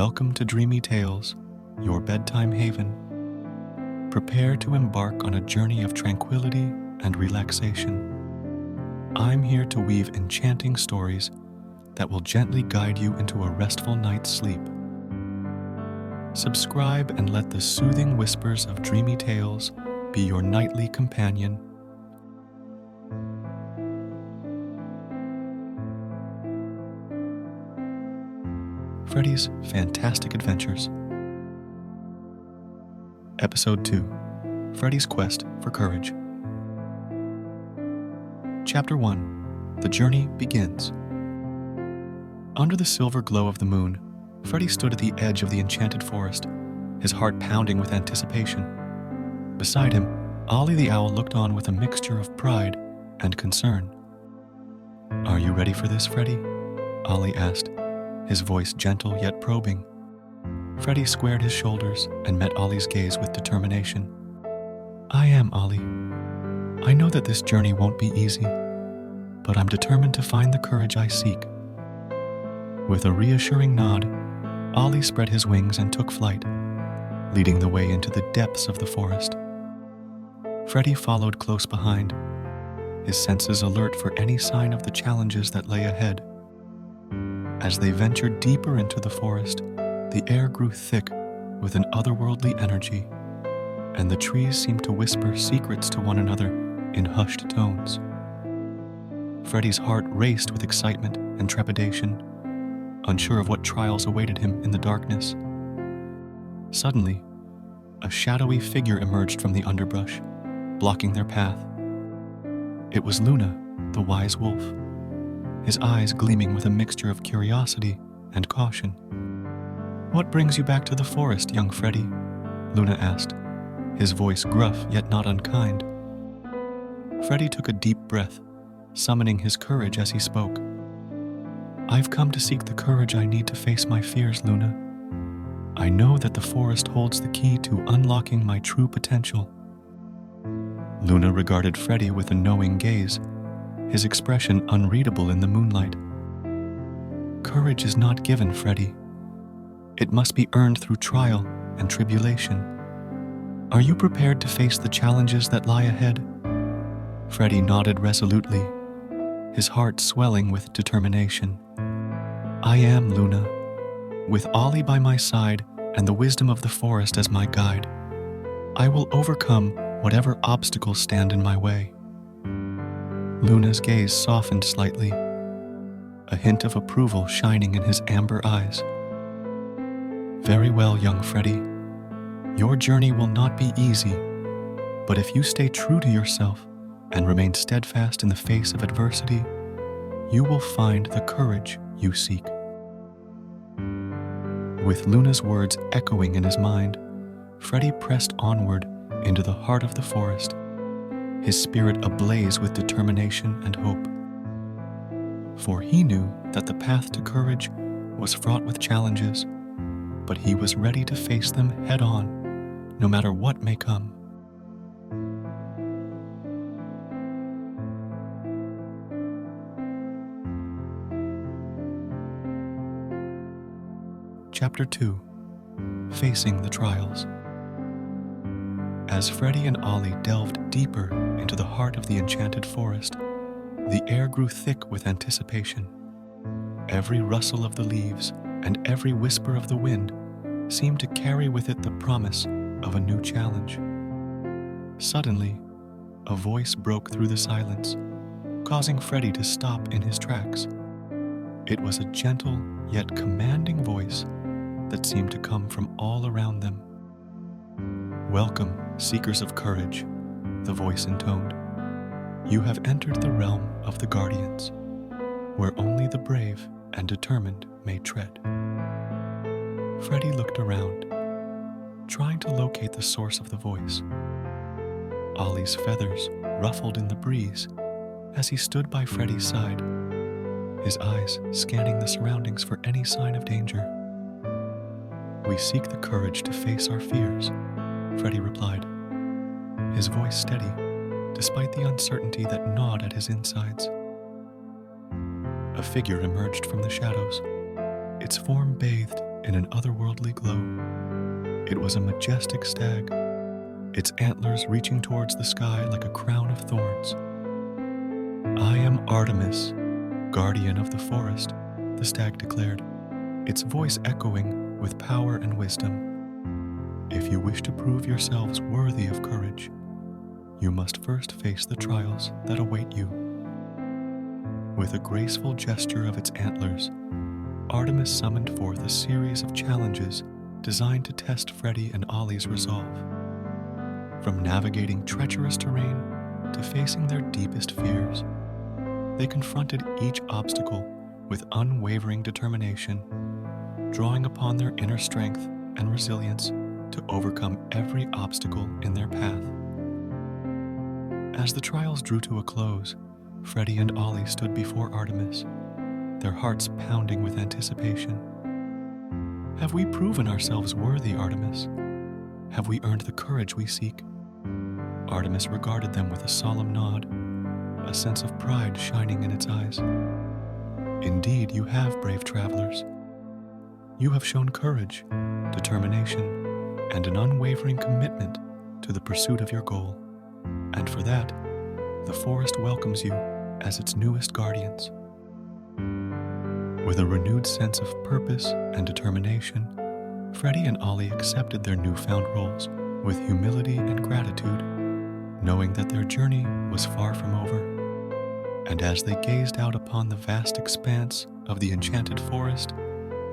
Welcome to Dreamy Tales, your bedtime haven. Prepare to embark on a journey of tranquility and relaxation. I'm here to weave enchanting stories that will gently guide you into a restful night's sleep. Subscribe and let the soothing whispers of Dreamy Tales be your nightly companion. Freddie's Fantastic Adventures. Episode 2. Freddie's Quest for Courage. Chapter 1. The Journey Begins. Under the silver glow of the moon, Freddie stood at the edge of the enchanted forest, his heart pounding with anticipation. Beside him, Ollie the owl looked on with a mixture of pride and concern. "Are you ready for this, Freddie?" Ollie asked, his voice gentle yet probing. Freddie squared his shoulders and met Ollie's gaze with determination. "I am, Ollie. I know that this journey won't be easy, but I'm determined to find the courage I seek." With a reassuring nod, Ollie spread his wings and took flight, leading the way into the depths of the forest. Freddie followed close behind, his senses alert for any sign of the challenges that lay ahead. As they ventured deeper into the forest, the air grew thick with an otherworldly energy, and the trees seemed to whisper secrets to one another in hushed tones. Freddie's heart raced with excitement and trepidation, unsure of what trials awaited him in the darkness. Suddenly, a shadowy figure emerged from the underbrush, blocking their path. It was Luna, the wise wolf, his eyes gleaming with a mixture of curiosity and caution. "What brings you back to the forest, young Freddie?" Luna asked, his voice gruff yet not unkind. Freddie took a deep breath, summoning his courage as he spoke. "I've come to seek the courage I need to face my fears, Luna. I know that the forest holds the key to unlocking my true potential." Luna regarded Freddie with a knowing gaze, his expression unreadable in the moonlight. "Courage is not given, Freddie. It must be earned through trial and tribulation. Are you prepared to face the challenges that lie ahead?" Freddie nodded resolutely, his heart swelling with determination. "I am, Luna. With Ollie by my side and the wisdom of the forest as my guide, I will overcome whatever obstacles stand in my way." Luna's gaze softened slightly, a hint of approval shining in his amber eyes. "Very well, young Freddie. Your journey will not be easy, but if you stay true to yourself and remain steadfast in the face of adversity, you will find the courage you seek." With Luna's words echoing in his mind, Freddie pressed onward into the heart of the forest, his spirit ablaze with determination and hope. For he knew that the path to courage was fraught with challenges, but he was ready to face them head-on, no matter what may come. Chapter 2. Facing the Trials. As Freddie and Ollie delved deeper into the heart of the enchanted forest, the air grew thick with anticipation. Every rustle of the leaves and every whisper of the wind seemed to carry with it the promise of a new challenge. Suddenly, a voice broke through the silence, causing Freddie to stop in his tracks. It was a gentle yet commanding voice that seemed to come from all around them. "Welcome, seekers of courage," the voice intoned. "You have entered the realm of the guardians, where only the brave and determined may tread." Freddie looked around, trying to locate the source of the voice. Ollie's feathers ruffled in the breeze as he stood by Freddie's side, his eyes scanning the surroundings for any sign of danger. "We seek the courage to face our fears," Freddie replied, his voice steady, despite the uncertainty that gnawed at his insides. A figure emerged from the shadows, its form bathed in an otherworldly glow. It was a majestic stag, its antlers reaching towards the sky like a crown of thorns. "I am Artemis, guardian of the forest," the stag declared, its voice echoing with power and wisdom. "If you wish to prove yourselves worthy of courage, you must first face the trials that await you." With a graceful gesture of its antlers, Artemis summoned forth a series of challenges designed to test Freddie and Ollie's resolve. From navigating treacherous terrain to facing their deepest fears, they confronted each obstacle with unwavering determination, drawing upon their inner strength and resilience to overcome every obstacle in their path. As the trials drew to a close, Freddie and Ollie stood before Artemis, their hearts pounding with anticipation. "Have we proven ourselves worthy, Artemis? Have we earned the courage we seek?" Artemis regarded them with a solemn nod, a sense of pride shining in its eyes. "Indeed, you have, brave travelers. You have shown courage, determination, and an unwavering commitment to the pursuit of your goal. And for that, the forest welcomes you as its newest guardians." With a renewed sense of purpose and determination, Freddie and Ollie accepted their newfound roles with humility and gratitude, knowing that their journey was far from over. And as they gazed out upon the vast expanse of the enchanted forest,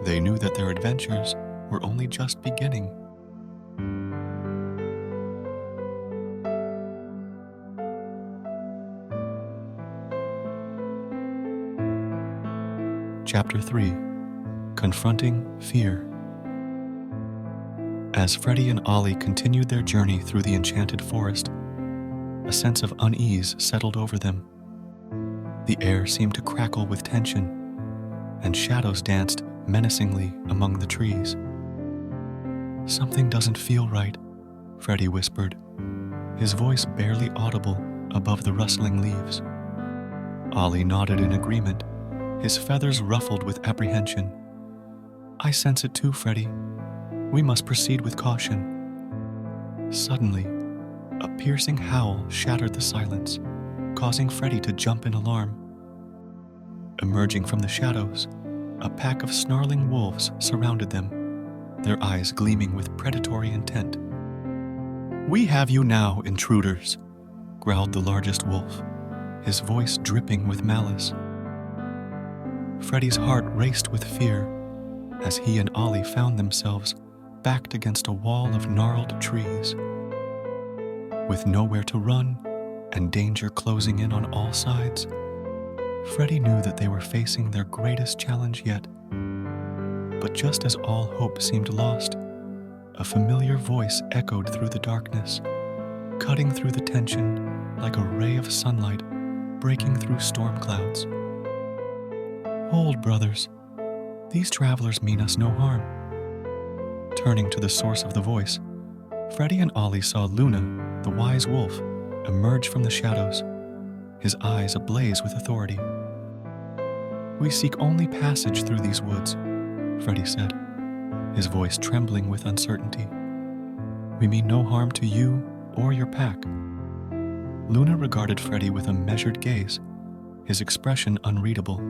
they knew that their adventures were only just beginning. Chapter 3: Confronting Fear. As Freddie and Ollie continued their journey through the enchanted forest, a sense of unease settled over them. The air seemed to crackle with tension, and shadows danced menacingly among the trees. "Something doesn't feel right," Freddie whispered, his voice barely audible above the rustling leaves. Ollie nodded in agreement, his feathers ruffled with apprehension. "I sense it too, Freddie. We must proceed with caution." Suddenly, a piercing howl shattered the silence, causing Freddie to jump in alarm. Emerging from the shadows, a pack of snarling wolves surrounded them, their eyes gleaming with predatory intent. "We have you now, intruders," growled the largest wolf, his voice dripping with malice. Freddie's heart raced with fear as he and Ollie found themselves backed against a wall of gnarled trees. With nowhere to run and danger closing in on all sides, Freddie knew that they were facing their greatest challenge yet. But just as all hope seemed lost, a familiar voice echoed through the darkness, cutting through the tension like a ray of sunlight breaking through storm clouds. "Hold, brothers. These travelers mean us no harm." Turning to the source of the voice, Freddie and Ollie saw Luna, the wise wolf, emerge from the shadows, his eyes ablaze with authority. "We seek only passage through these woods," Freddie said, his voice trembling with uncertainty. "We mean no harm to you or your pack." Luna regarded Freddie with a measured gaze, his expression unreadable.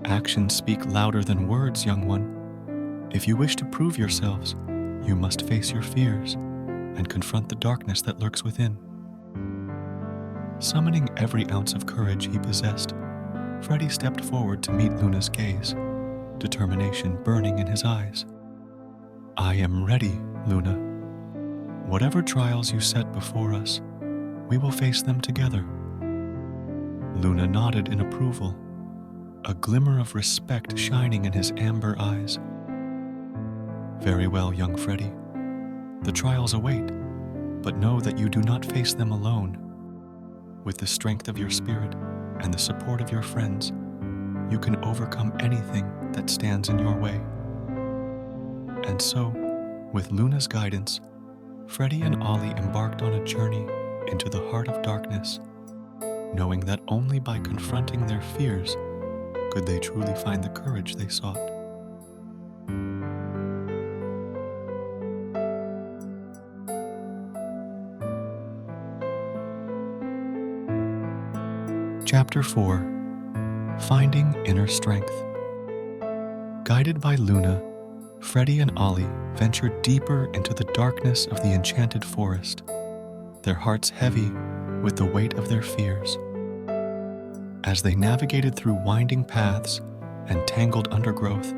"Actions speak louder than words, young one. If you wish to prove yourselves, you must face your fears and confront the darkness that lurks within." Summoning every ounce of courage he possessed, Freddie stepped forward to meet Luna's gaze, determination burning in his eyes. "I am ready, Luna. Whatever trials you set before us, we will face them together." Luna nodded in approval, a glimmer of respect shining in his amber eyes. "Very well, young Freddie. The trials await, but know that you do not face them alone. With the strength of your spirit and the support of your friends, you can overcome anything that stands in your way." And so, with Luna's guidance, Freddie and Ollie embarked on a journey into the heart of darkness, knowing that only by confronting their fears could they truly find the courage they sought. Chapter 4. Finding Inner Strength. Guided by Luna, Freddie and Ollie ventured deeper into the darkness of the enchanted forest, their hearts heavy with the weight of their fears. As they navigated through winding paths and tangled undergrowth,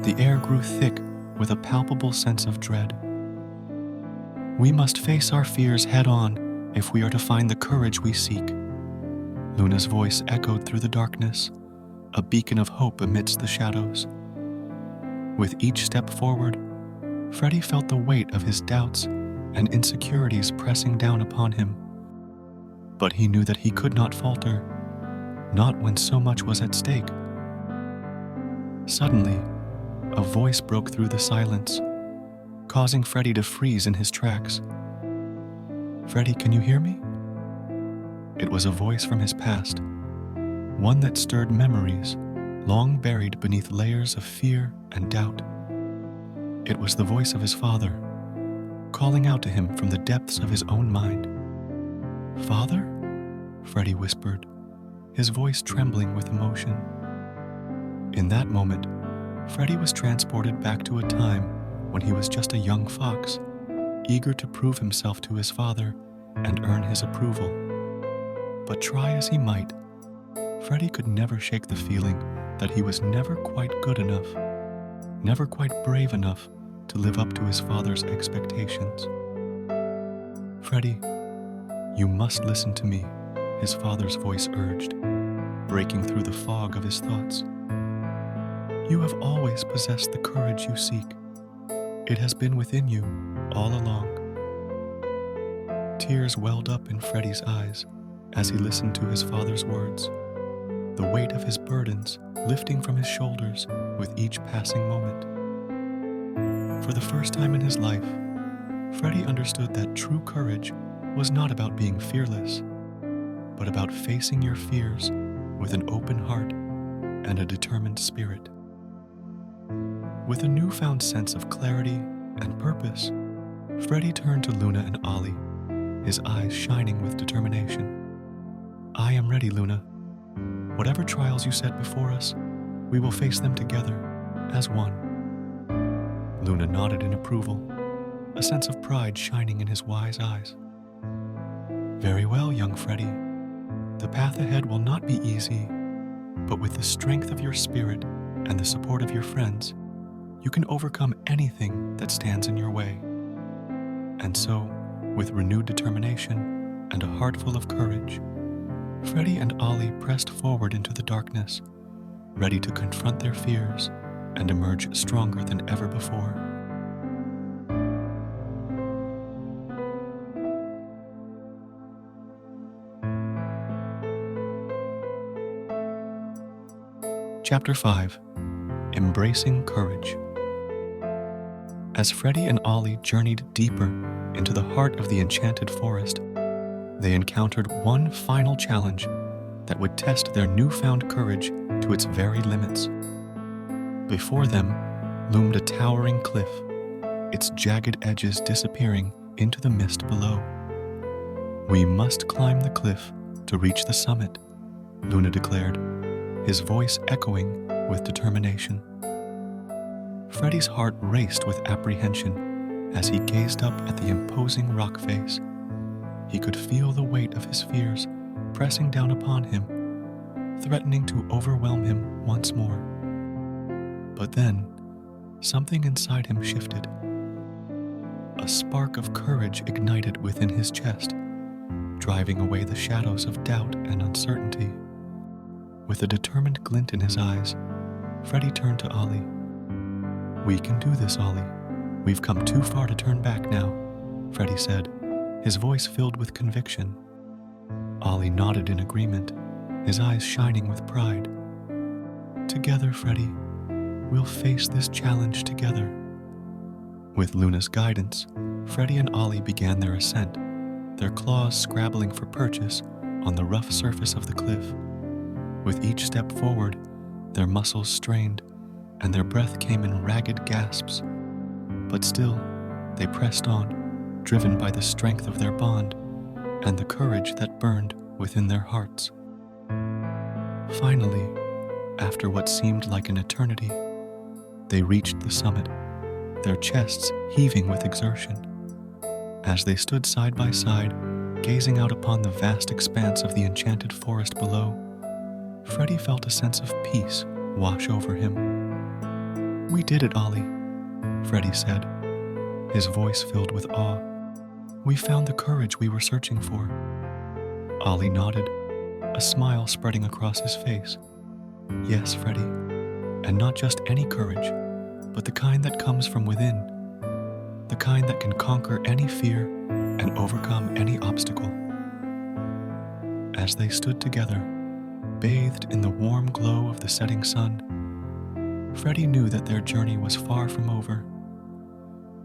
the air grew thick with a palpable sense of dread. We must face our fears head-on if we are to find the courage we seek. Luna's voice echoed through the darkness, a beacon of hope amidst the shadows. With each step forward, Freddie felt the weight of his doubts and insecurities pressing down upon him. But he knew that he could not falter, not when so much was at stake. Suddenly, a voice broke through the silence, causing Freddie to freeze in his tracks. "Freddie, can you hear me?" It was a voice from his past, one that stirred memories long buried beneath layers of fear and doubt. It was the voice of his father, calling out to him from the depths of his own mind. "Father?" Freddie whispered, his voice trembling with emotion. In that moment, Freddie was transported back to a time when he was just a young fox, eager to prove himself to his father and earn his approval. But try as he might, Freddie could never shake the feeling that he was never quite good enough, never quite brave enough to live up to his father's expectations. "Freddie, you must listen to me," his father's voice urged, breaking through the fog of his thoughts. "You have always possessed the courage you seek. It has been within you all along." Tears welled up in Freddie's eyes as he listened to his father's words, the weight of his burdens lifting from his shoulders with each passing moment. For the first time in his life, Freddie understood that true courage was not about being fearless, but about facing your fears with an open heart and a determined spirit. With a newfound sense of clarity and purpose, Freddie turned to Luna and Ollie, his eyes shining with determination. "I am ready, Luna. Whatever trials you set before us, we will face them together, as one." Luna nodded in approval, a sense of pride shining in his wise eyes. "Very well, young Freddie. The path ahead will not be easy, but with the strength of your spirit and the support of your friends, you can overcome anything that stands in your way." And so, with renewed determination and a heart full of courage, Freddie and Ollie pressed forward into the darkness, ready to confront their fears and emerge stronger than ever before. Chapter 5. Embracing Courage. As Freddie and Ollie journeyed deeper into the heart of the enchanted forest, they encountered one final challenge that would test their newfound courage to its very limits. Before them loomed a towering cliff, its jagged edges disappearing into the mist below. "We must climb the cliff to reach the summit," Luna declared, his voice echoing with determination. Freddie's heart raced with apprehension as he gazed up at the imposing rock face. He could feel the weight of his fears pressing down upon him, threatening to overwhelm him once more. But then, something inside him shifted. A spark of courage ignited within his chest, driving away the shadows of doubt and uncertainty. With a determined glint in his eyes, Freddie turned to Ollie. "We can do this, Ollie. We've come too far to turn back now," Freddie said, his voice filled with conviction. Ollie nodded in agreement, his eyes shining with pride. "Together, Freddie, we'll face this challenge together." With Luna's guidance, Freddie and Ollie began their ascent, their claws scrabbling for purchase on the rough surface of the cliff. With each step forward, their muscles strained, and their breath came in ragged gasps. But still, they pressed on, driven by the strength of their bond and the courage that burned within their hearts. Finally, after what seemed like an eternity, they reached the summit, their chests heaving with exertion. As they stood side by side, gazing out upon the vast expanse of the enchanted forest below, Freddie felt a sense of peace wash over him. "We did it, Ollie," Freddie said, his voice filled with awe. "We found the courage we were searching for." Ollie nodded, a smile spreading across his face. "Yes, Freddie, and not just any courage, but the kind that comes from within, the kind that can conquer any fear and overcome any obstacle." As they stood together, bathed in the warm glow of the setting sun, Freddie knew that their journey was far from over.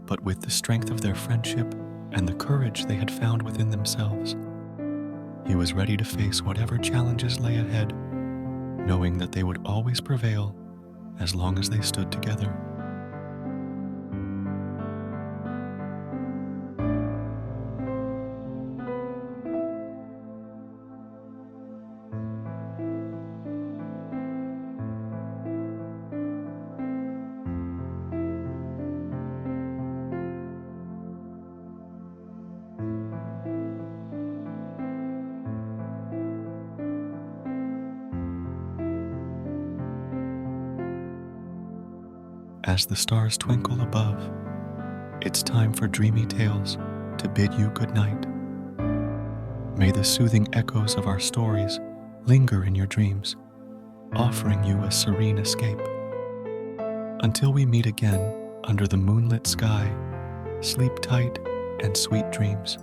But with the strength of their friendship and the courage they had found within themselves, he was ready to face whatever challenges lay ahead, knowing that they would always prevail as long as they stood together. As the stars twinkle above, it's time for Dreamy Tales to bid you good night. May the soothing echoes of our stories linger in your dreams, offering you a serene escape. Until we meet again under the moonlit sky, sleep tight and sweet dreams.